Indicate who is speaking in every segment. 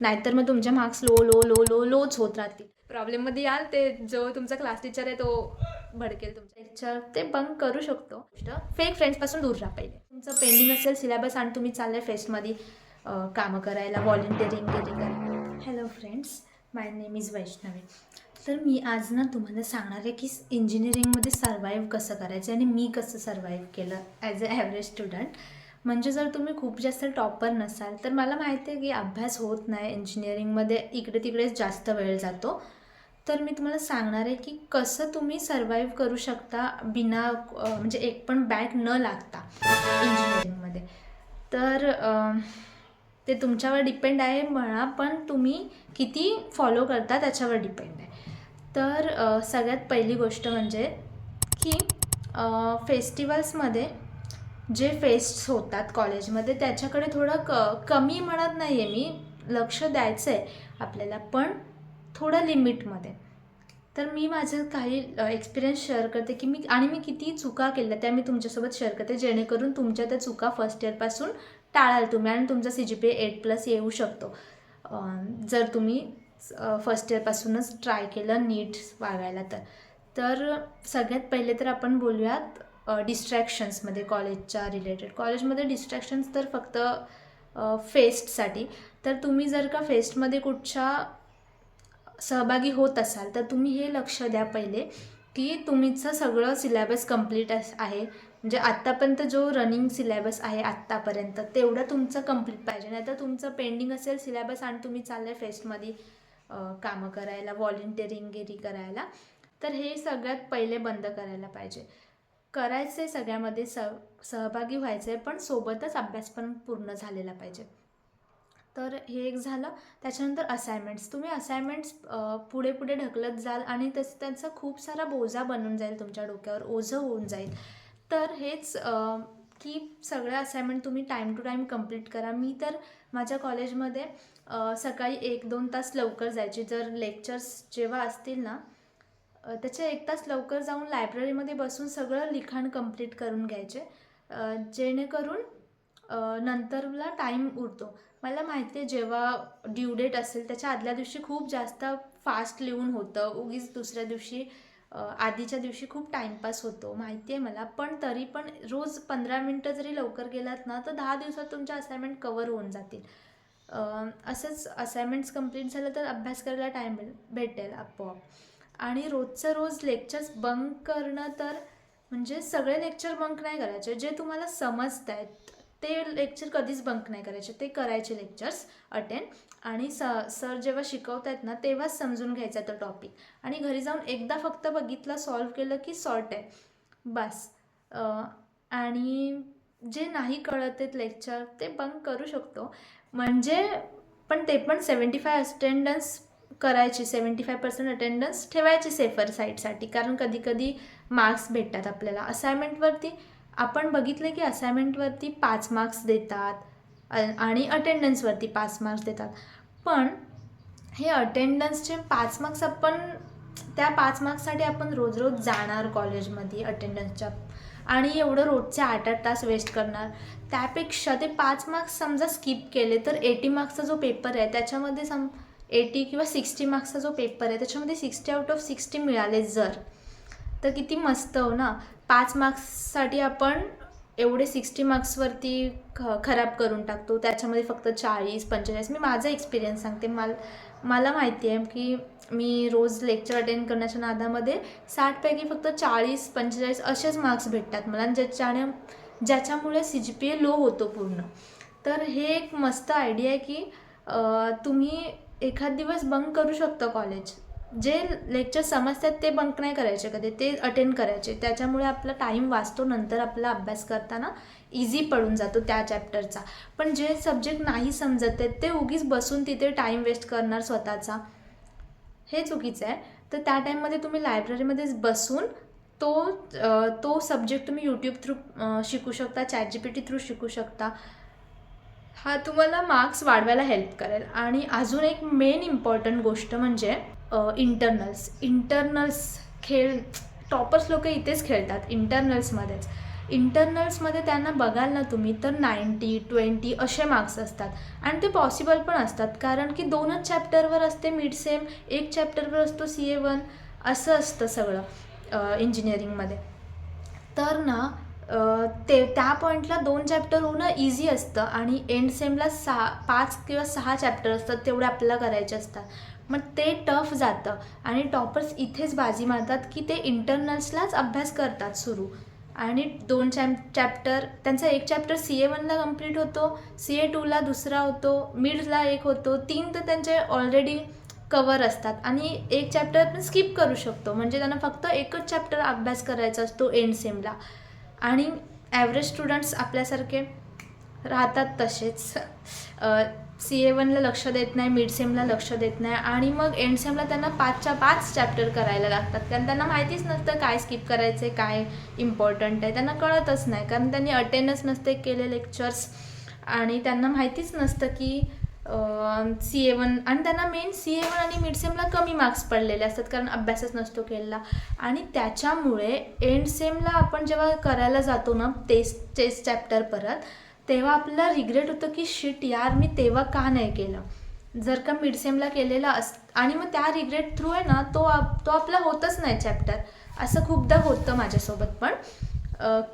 Speaker 1: नाहीतर मग तुमचे marks low low low low लोच होत राहतील. प्रॉब्लेममध्ये याल ते जो तुमचा क्लास टीचर आहे तो भडकेल तुमचा लेक्चर, ते बंक करू शकतो. फेक फ्रेंड्सपासून दूर राहा. पहिले तुमचं पेंडिंग असेल सिलेबस आणि तुम्ही चालले फेस्टमध्ये कामं करायला, व्हॉलेंटिअरिंग करायला. Hello friends, my name is Vaishnavi. तर मी आज ना तुम्हाला सांगणार आहे की इंजिनिअरिंगमध्ये सर्वाईव्ह कसं करायचं आणि मी कसं सर्वाईव्ह केलं ॲज अ ॲव्हरेज स्टुडंट. म्हणजे जर तुम्ही खूप जास्त टॉपर नसाल तर मला माहिती आहे की अभ्यास होत नाही इंजिनिअरिंगमध्ये, इकडे तिकडेच जास्त वेळ जातो. तर मी तुम्हाला सांगणार आहे की कसं तुम्ही सर्वाईव्ह करू शकता बिना म्हणजे एक पण बॅक न लागता इंजिनिअरिंगमध्ये. तर ते तुमच्यावर डिपेंड आहे म्हणा, पण तुम्ही किती फॉलो करता त्याच्यावर डिपेंड आहे. तर सगळ्यात पहिली गोष्ट म्हणजे की फेस्टिवल्समध्ये जे फेस्ट्स होतात कॉलेजमध्ये त्याच्याकडे थोडं कमी म्हणत नाही आहे मी, लक्ष द्यायचं आहे आपल्याला, पण थोडं लिमिटमध्ये. तर मी माझं काही एक्सपिरियन्स शेअर करते की मी किती चुका केल्या त्या मी तुमच्यासोबत शेअर करते, जेणेकरून तुमच्या त्या चुका फर्स्ट इयरपासून टाळाल तुम्ही आणि तुमचा CGPA 8+ येऊ शकतो जर तुम्ही फर्स्ट इयरपासूनच ट्राय केलं नीट वागायला. तर सगळ्यात पहिले तर आपण बोलूयात डिस्ट्रॅक्शन्समध्ये. कॉलेजच्या रिलेटेड कॉलेजमध्ये डिस्ट्रॅक्शन्स तर फक्त फेस्टसाठी. तर तुम्ही जर का फेस्टमध्ये कुठच्या सहभागी होत असाल तर तुम्ही हे लक्ष द्या पहिले की तुमचं सगळं सिलेबस कंप्लीट आहे. म्हणजे आत्तापर्यंत जो रनिंग सिलेबस आहे आत्तापर्यंत तेवढं तुमचं कंप्लीट पाहिजे. नाही तर तुमचं पेंडिंग असेल सिलेबस आणि तुम्ही चालले फेस्टमध्ये कामं करायला, व्हॉलेंटिअरिंग करायला, तर हे सगळ्यात पहिले बंद करायला पाहिजे. करायचं आहे सगळ्यामध्ये सहभागी व्हायचं आहे, पण सोबतच अभ्यास पण पूर्ण झालेला पाहिजे. तर हे एक झालं. त्याच्यानंतर असायनमेंट्स. तुम्ही असायनमेंट्स पुढे पुढे ढकलत जाल आणि त्यांचा खूप सारा बोजा बनून जाईल, तुमच्या डोक्यावर ओझं होऊन जाईल. तर हेच की सगळ्या असायनमेंट तुम्ही टाईम टू टाईम कंप्लीट करा. मी तर माझ्या कॉलेजमध्ये सकाळी 1-2 तास लवकर जायची. जर लेक्चर्स जेव्हा असतील ना त्याच्या 1 तास लवकर जाऊन लायब्ररीमध्ये बसून सगळं लिखाण कंप्लीट करून घ्यायचे, जेणेकरून नंतरला टाईम उरतो. मला माहिती आहे जेव्हा ड्यू डेट असेल त्याच्या आदल्या दिवशी खूप जास्त फास्ट लिहून होतं, उगीच दुसऱ्या दिवशी आधीच्या दिवशी खूप टाईमपास होतो, माहिती आहे मला. पण तरी पण रोज 15 मिनटं जरी लवकर गेलात ना तर 10 दिवसात तुमच्या असाइनमेंट कवर होऊन जातील. असंच असाइनमेंट्स कंप्लीट झालं तर अभ्यास करायला टाईम भेटेल आपोआप. आणि रोजचं रोज लेक्चर्स बंक करणं, तर म्हणजे सगळे लेक्चर बंक नाही करायचे. जे तुम्हाला समजत आहेत ते लेक्चर कधीच बंक नाही करायचे, ते करायचे लेक्चर्स अटेंड. आणि सर जेव्हा शिकवत आहेत ना तेव्हाच समजून घ्यायचा तो टॉपिक, आणि घरी जाऊन एकदा फक्त बघितलं, सॉल्व केलं की सॉर्ट आहे बस. आणि जे नाही कळत आहेत लेक्चर ते बंक करू शकतो, म्हणजे पण ते पण 75 अटेंडन्स करायची, 75% अटेंडन्स ठेवायची सेफर साईडसाठी. कारण कधी कधी मार्क्स भेटतात आपल्याला असायनमेंटवरती. आपण बघितलं की असायनमेंटवरती 5 मार्क्स देतात आणि अटेंडन्सवरती 5 मार्क्स देतात. पण हे अटेंडन्सचे 5 मार्क्स आपण त्या 5 मार्क्ससाठी आपण रोज रोज जाणार कॉलेजमध्ये अटेंडन्सच्या, आणि एवढं रोजचे 8-8 तास वेस्ट करणार. त्यापेक्षा ते 5 मार्क्स समजा स्किप केले तर 80 मार्क्सचा जो पेपर आहे त्याच्यामध्ये 80 किंवा 60 मार्क्सचा जो पेपर आहे त्याच्यामध्ये 60 आउट ऑफ 60 मिळाले जर, तर किती मस्त हो ना. 5 मार्क्ससाठी आपण एवढे 60 मार्क्सवरती खराब करून टाकतो, त्याच्यामध्ये फक्त 40-45. मी माझा एक्सपिरियन्स सांगते. मला माहिती आहे की मी रोज लेक्चर अटेंड करण्याच्या नादामध्ये 60 पैकी फक्त 40-45 असेच मार्क्स भेटतात मला, ज्याच्यामुळे CGPA लो होतो पूर्ण. तर हे एक मस्त आयडिया आहे की तुम्ही एखाद दिवस बंक करू शकता कॉलेज. जे लेक्चर समजतात ते बंक नाही करायचे कधी, ते अटेंड करायचे. त्याच्यामुळे आपला टाईम वाचतो, नंतर आपला अभ्यास करताना इझी पडून जातो त्या चॅप्टरचा. पण जे सब्जेक्ट नाही समजत आहेत ते उगीच बसून तिथे टाईम वेस्ट करणार स्वतःचा, हे चुकीचं आहे. तर त्या टाईममध्ये तुम्ही लायब्ररीमध्येच बसून तो सब्जेक्ट तुम्ही यूट्यूब थ्रू शिकू शकता, ChatGPT थ्रू शिकू शकता. हा तुम्हाला मार्क्स वाढवायला हेल्प करेल. आणि अजून एक मेन इम्पॉर्टंट गोष्ट म्हणजे इंटरनल्स. टॉपर्स लोक इथेच खेळतात, इंटरनल्समध्येच. इंटरनल्समध्ये त्यांना बघाल ना तुम्ही तर 90, 20 असे मार्क्स असतात आणि ते पॉसिबल पण असतात, कारण की 2च चॅप्टरवर असते मिड सेम, 1 चॅप्टरवर असतो CA1, असं असतं सगळं इंजिनिअरिंगमध्ये. तर ना त्या पॉईंटला 2 चॅप्टर होणं इझी असतं आणि एंड सेमला 5 किंवा 6 चॅप्टर असतात, तेवढे आपल्याला करायचे असतात. मग ते टफ जातं आणि टॉपर्स इथेच बाजी मारतात की ते इंटरनल्सलाच अभ्यास करतात सुरू, आणि 2 चॅप्टर त्यांचा 1 चॅप्टर CA1ला कम्प्लीट होतो, CA2ला दुसरा होतो, मिडला 1 होतो, 3 तर त्यांचे ऑलरेडी कवर असतात आणि 1 चॅप्टर आपण स्किप करू शकतो, म्हणजे त्यांना फक्त 1च चॅप्टर अभ्यास करायचा असतो एंड सेमला. आणि ॲव्हरेज स्टुडंट्स आपल्यासारखे राहतात तसेच, CA1ला लक्ष देत नाही, मिड सेमला लक्ष देत नाही आणि मग एंड सेमला त्यांना 5च्या 5 चॅप्टर करायला लागतात, कारण त्यांना माहितीच नसतं काय स्किप करायचं आहे, काय इम्पॉर्टंट आहे, त्यांना कळतच नाही, कारण त्यांनी अटेंडच नसते केले लेक्चर्स आणि त्यांना माहितीच नसतं की CA1, आणि त्यांना मेन CA1 आणि मिड सेमला कमी मार्क्स पडलेले असतात कारण अभ्यासच नसतो केलेला. आणि त्याच्यामुळे एंड सेमला आपण जेव्हा करायला जातो ना तेच चॅप्टर परत, तेव्हा आपल्याला रिग्रेट होतं की शिट यार मी तेव्हा का नाही केलं, जर का मिड सेमला केलेलं आणि मग त्या रिग्रेट थ्रू आहे ना तो आपला होतच नाही चॅप्टर. असं खूपदा होतं माझ्यासोबत पण,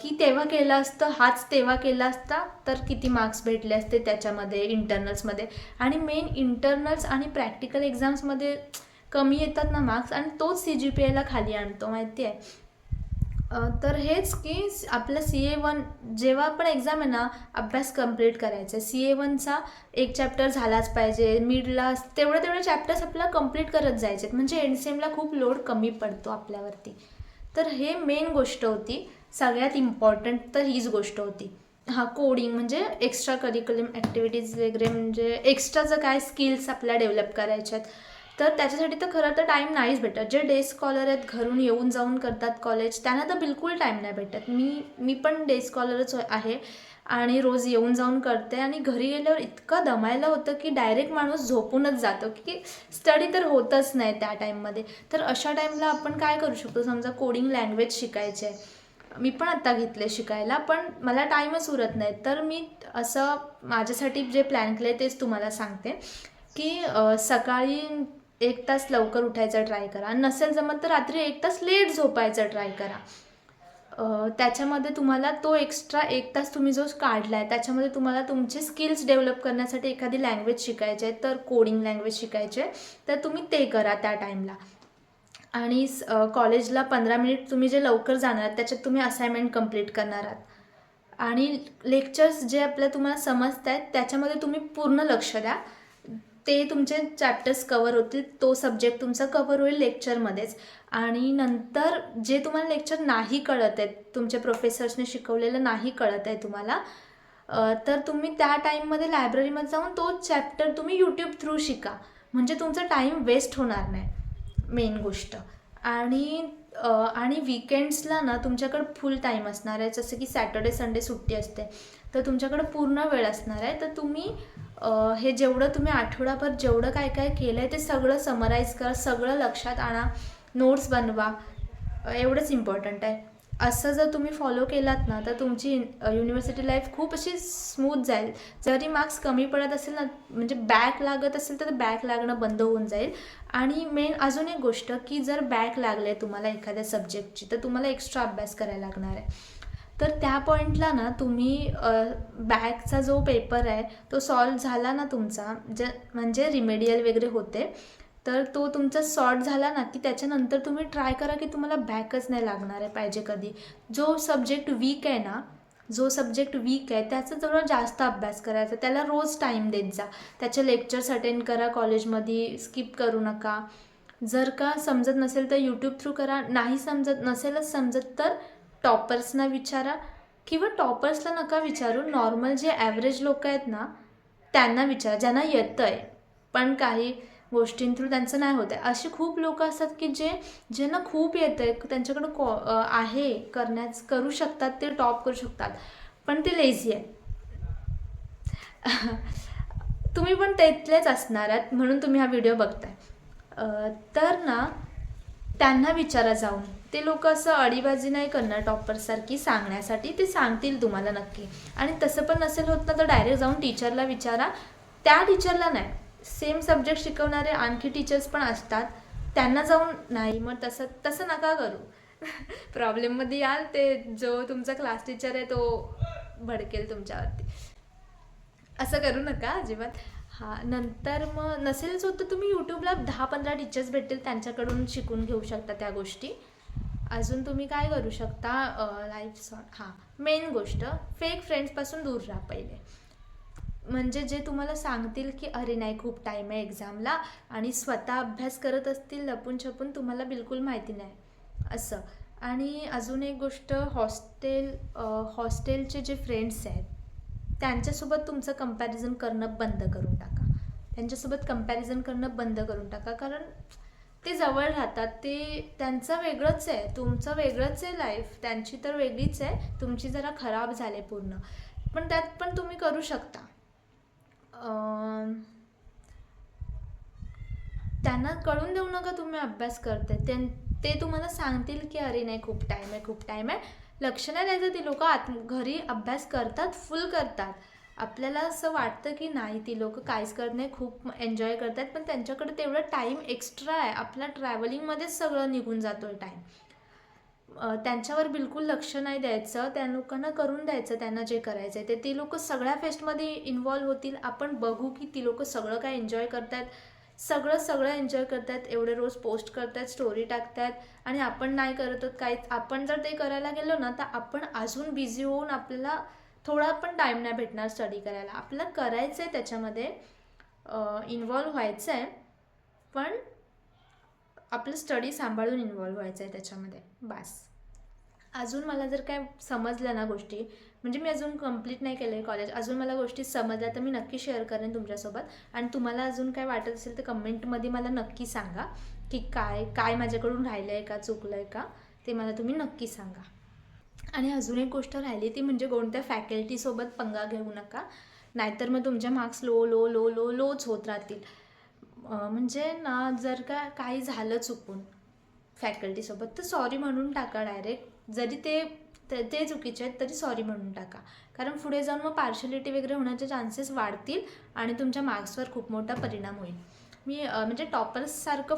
Speaker 1: की तेव्हा केलं असतं, हाच तेव्हा केला असता तर किती मार्क्स भेटले असते त्याच्यामध्ये इंटरनल्समध्ये. आणि मेन इंटरनल्स आणि प्रॅक्टिकल एक्झाम्समध्ये कमी येतात ना मार्क्स, आणि तोच CGPAला खाली आणतो माहिती आहे. तर हेच की आपलं CA1 जेव्हा आपण एक्झाम आहे ना अभ्यास कंप्लीट करायचा, CA1चा 1 चॅप्टर झालाच पाहिजे, मिडला तेवढे चॅप्टर्स आपल्याला कंप्लीट करत जायचे, म्हणजे एंड सेमला खूप लोड कमी पडतो आपल्यावरती. तर हे मेन गोष्ट होती, सगळ्यात इम्पॉर्टंट तर हीच गोष्ट होती. कोडिंग म्हणजे एक्स्ट्रा करिक्युलम ॲक्टिव्हिटीज वगैरे, म्हणजे एक्स्ट्राचं काय स्किल्स आपल्याला डेव्हलप करायच्यात, तर त्याच्यासाठी तर खरं तर टाईम नाहीच भेटत. जे डे स्कॉलर आहेत, घरून येऊन जाऊन करतात कॉलेज, त्यांना तर बिलकुल टाईम नाही भेटत. मी पण डे स्कॉलरच आहे आणि रोज येऊन जाऊन करते, आणि घरी गेल्यावर इतकं दमायला होतं की डायरेक्ट माणूस झोपूनच जातो, की स्टडी तर होतच नाही त्या टाईममध्ये. तर अशा टाईमला आपण काय करू शकतो, समजा कोडिंग लँग्वेज शिकायचे आहे, मी पण आत्ता घेतले शिकायला, पण मला टाईमच उरत नाही, तर मी असं माझ्यासाठी जे प्लॅन केले तेच तुम्हाला सांगते की सकाळी 1 तास लवकर उठायचं ट्राय करा, नसेल जमत तर रात्री 1 तास लेट झोपायचं ट्राय करा. त्याच्यामध्ये तुम्हाला तो एक्स्ट्रा 1 तास तुम्ही जो काढला आहे त्याच्यामध्ये तुम्हाला तुमचे स्किल्स डेव्हलप करण्यासाठी एखादी लँग्वेज शिकायची आहे, तर कोडिंग लँग्वेज शिकायची आहे, तर तुम्ही ते करा त्या टाईमला. आणि कॉलेजला 15 मिनिट तुम्ही जे लवकर जाणार त्याच्यात तुम्ही असाइनमेंट कंप्लीट करणार आहात, आणि लेक्चर्स जे आपल्या तुम्हाला समजत आहेत त्याच्यामध्ये तुम्ही पूर्ण लक्ष द्या, ते तुमचे चॅप्टर्स कवर होतील, तो सब्जेक्ट तुमचा कवर होईल लेक्चरमध्येच. आणि नंतर जे तुम्हाला लेक्चर नाही कळत आहेत, तुमच्या प्रोफेसर्सने शिकवलेलं नाही कळत आहे तुम्हाला, तर तुम्ही त्या टाईममध्ये लायब्ररीमध्ये जाऊन तोच चॅप्टर तुम्ही यूट्यूब थ्रू शिका, म्हणजे तुमचा टाईम वेस्ट होणार नाही, मेन गोष्ट. आणि वीकेंड्सला ना तुमच्याकडं फुल टाईम असणार आहे, जसं की सॅटर्डे संडे सुट्टी असते, तर तुमच्याकडं पूर्ण वेळ असणार आहे, तर तुम्ही हे जेवढं तुम्ही आठवडाभर जेवढं काय काय केलं आहे ते सगळं समराईज करा, सगळं लक्षात आणा, नोट्स बनवा, एवढंच इम्पॉर्टंट आहे. असं जर तुम्ही फॉलो केलात ना तर तुमची युनिव्हर्सिटी लाईफ खूप अशी स्मूथ जाईल. जरी मार्क्स कमी पडत असेल ना, म्हणजे बॅक लागत असेल तर बॅक लागणं बंद होऊन जाईल. आणि मेन अजून एक गोष्ट की जर बॅक लागले तुम्हाला एखाद्या सब्जेक्टची तर तुम्हाला एक्स्ट्रा अभ्यास करायला लागणार आहे, तर त्या पॉईंटला ना तुम्ही बॅकचा जो पेपर आहे तो सॉल्व झाला ना तुमचा, म्हणजे रिमेडियल वगैरे होते, तर तो तुमचा सॉर्ट झाला ना की त्याच्यानंतर तुम्ही ट्राय करा की तुम्हाला बॅकच नाही लागणार आहे पाहिजे कधी. जो सब्जेक्ट वीक आहे त्याचा जवळ जास्त अभ्यास करायचा, त्याला रोज टाईम देत जा, त्याचे लेक्चर्स अटेंड करा कॉलेजमध्ये, स्किप करू नका. जर का समजत नसेल तर यूट्यूब थ्रू करा, नाही नसेलच समजत तर टॉपर्सना विचारा, किंवा टॉपर्सला नका विचारू, नॉर्मल जे ॲव्हरेज लोक आहेत ना त्यांना विचारा, ज्यांना येतं आहे पण काही गोष्टीं थ्रू त्यांचं नाही होत आहे. असे खूप लोक असतात की ज्यांना खूप येतं आहे, त्यांच्याकडं आहे करू शकतात, ते टॉप करू शकतात, पण ते लेझी आहे. तुम्ही पण तेथलेच असणार आहात म्हणून तुम्ही हा व्हिडिओ बघताय, तर ना त्यांना विचारा जाऊन, ते लोक असं अडीबाजी नाही करणार टॉपरसारखी सांगण्यासाठी, ते सांगतील तुम्हाला नक्की. आणि तसं पण नसेल होत ना तर डायरेक्ट जाऊन टीचरला विचारा. त्या टीचरला नाही, सेम सब्जेक्ट शिकवणारे आणखी टीचर्स पण असतात, त्यांना जाऊन नाही, मग तसं नका करू. प्रॉब्लेममध्ये याल, ते जो तुमचा क्लास टीचर आहे तो भडकेल तुमच्यावरती. असं करू नका अजिबात. हां, नंतर मग नसेलच होत तर तुम्ही यूट्यूबला 10-15 टीचर्स भेटतील, त्यांच्याकडून शिकून घेऊ शकता त्या गोष्टी. अजून तुम्ही काय करू शकता, लाईफ सॉर्ट. हां, मेन गोष्ट, फेक फ्रेंड्सपासून दूर राहा पहिले. म्हणजे जे तुम्हाला सांगतील की अरे नाही खूप टाईम आहे एक्झामला, आणि स्वतः अभ्यास करत असतील लपून छपून, तुम्हाला बिलकुल माहिती नाही असं. आणि अजून एक गोष्ट, हॉस्टेलचे जे फ्रेंड्स आहेत त्यांच्यासोबत तुमचं कंपॅरिझन करणं बंद करून टाका. कारण ते जवळ राहतात, ते त्यांचं वेगळंच आहे, तुमचं वेगळंच आहे लाईफ, त्यांची तर वेगळीच आहे, तुमची जरा खराब झाले पूर्ण. पण त्यात पण तुम्ही करू शकता. त्यांना कळून देऊ नका तुम्ही अभ्यास करते. ते तुम्हाला सांगतील की अरे नाही खूप टाईम आहे, लक्ष नाही द्यायचं. ती लोक घरी अभ्यास करतात, फुल करतात. आपल्याला असं वाटतं की नाही ती लोक काहीच करत नाही, खूप एन्जॉय करतात, पण त्यांच्याकडे तेवढं टाईम एक्स्ट्रा आहे. आपल्या ट्रॅव्हलिंगमध्येच सगळं निघून जातो आहे टाईम. त्यांच्यावर बिलकुल लक्ष नाही द्यायचं, त्या लोकांना करून द्यायचं त्यांना जे करायचं आहे ते. ती लोक सगळ्या फेस्टमध्ये इन्व्हॉल्व होतील, आपण बघू की ती लोक सगळं काय एन्जॉय करतात, सगळं एन्जॉय करतात, एवढे रोज पोस्ट करतात, स्टोरी टाकतात, आणि आपण नाही करत आहोत काहीच. आपण जर ते करायला गेलो ना तर आपण अजून बिझी होऊन आपल्याला थोडा पण टाईम नाही भेटणार स्टडी करायला. आपल्याला करायचं आहे त्याच्यामध्ये, इन्व्हॉल्व व्हायचं आहे, पण आपलं स्टडी सांभाळून इन्व्हॉल्व व्हायचं आहे त्याच्यामध्ये, बस. अजून मला जर काय समजलं ना गोष्टी, म्हणजे मी अजून कंप्लीट नाही केलं आहे कॉलेज, अजून मला गोष्टी समजल्या तर मी नक्की शेअर करेन तुमच्यासोबत. आणि तुम्हाला अजून काय वाटत असेल तर कमेंटमध्ये मला नक्की सांगा की काय माझ्याकडून राहिलं आहे का, चुकलं आहे का, ते मला तुम्ही नक्की सांगा. आणि अजून एक गोष्ट राहिली ती म्हणजे कोणत्या फॅकल्टीसोबत पंगा घेऊ नका, नाहीतर मग तुमचे मार्क्स लोच होत राहतील. म्हणजे ना जर का काही झालं चुकून फॅकल्टीसोबत तर सॉरी म्हणून टाका डायरेक्ट. जरी ते चुकीचे आहेत तरी सॉरी म्हणून टाका, कारण पुढे जाऊन मग पार्शलिटी वगैरे होण्याचे चान्सेस वाढतील आणि तुमच्या मार्क्सवर खूप मोठा परिणाम होईल. म्हणजे टॉपर्ससारखं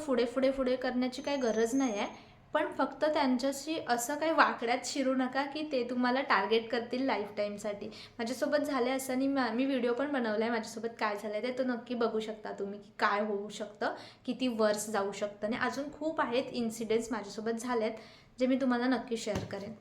Speaker 1: पुढे करण्याची काही गरज नाही आहे, पण फक्त त्यांच्याशी असं काही वाकड्यात शिरू नका की ते तुम्हाला टार्गेट करतील लाईफ टाईमसाठी. माझ्यासोबत झालं असं, आणि मी व्हिडिओ पण बनवला आहे माझ्यासोबत काय झालं आहे ते, तो नक्की बघू शकता तुम्ही की काय होऊ शकतं, किती वर्ष जाऊ शकतं. आणि अजून खूप आहेत इन्सिडेंट्स माझ्यासोबत झाले आहेत जे मी तुम्हाला नक्की शेअर करेन.